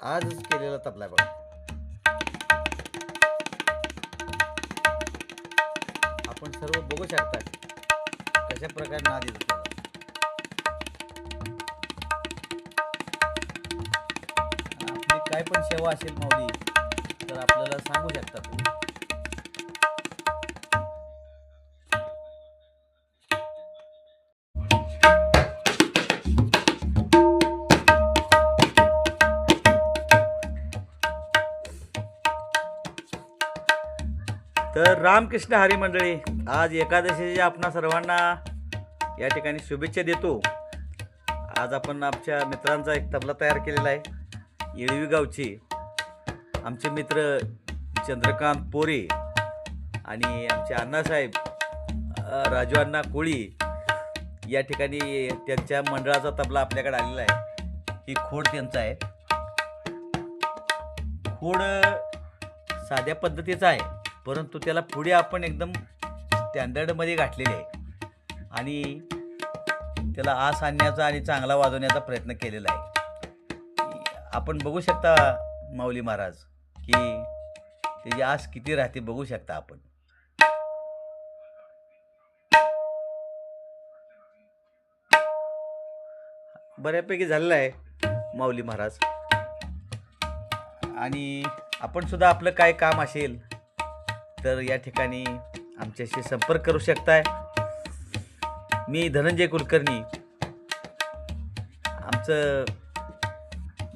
आजच केलेला तबला आहे बघा. आपण सर्व बघू शकता कशा प्रकारे नाद येतो त्याला. आपली काय पण सेवा असेल माऊली तर आपल्याला सांगू शकता तुम्ही. तर रामकृष्ण हरी मंडळी, आज एकादशीच्या आपणा सर्वांना या ठिकाणी शुभेच्छा देतो. आज आपण आमच्या मित्रांचा एक तबला तयार केलेला आहे. येळवी गावचे आमचे मित्र चंद्रकांत पोरे आणि आमचे अण्णासाहेब राजू अण्णा कोळी या ठिकाणी त्यांच्या मंडळाचा तबला आपल्याकडे आलेला आहे. ही खोड त्यांचा आहे. खोड साध्या पद्धतीचा आहे, परंतु त्याला पुढे आपण एकदम स्टँडर्डमध्ये घातलेले आहे आणि त्याला आस आणण्याचा आणि चांगला वाजवण्याचा प्रयत्न केलेला आहे. आपण बघू शकता माऊली महाराज की त्याची आस किती राहते बघू शकता आपण. बऱ्यापैकी झालेला आहे माऊली महाराज. आणि आपण सुद्धा आपलं काय काम असेल तर या ठिकाणी आमच्याशी संपर्क करू शकताय. मी धनंजय कुलकर्णी, आमचं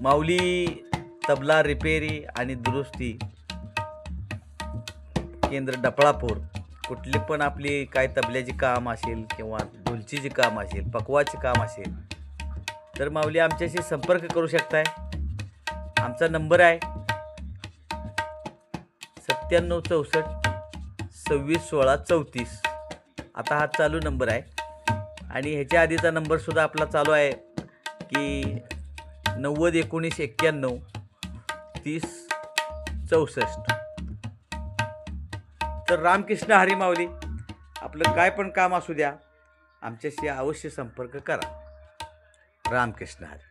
माऊली तबला रिपेरी आणि दुरुस्ती केंद्र डफळापूर. कुठली पण आपली काय तबल्याची काम असेल किंवा ढोलचीची काम असेल, पकवाची काम असेल तर माऊली आमच्याशी संपर्क करू शकताय. आमचा नंबर आहे 9764261634. आता हा चालू नंबर आहे आणि ह्याच्या आधीचा नंबरसुद्धा आपला चालू आहे की 9019913064. तर रामकृष्ण हरी माऊली, आपलं काय पण काम असू द्या आमच्याशी अवश्य संपर्क करा. रामकृष्ण हरी.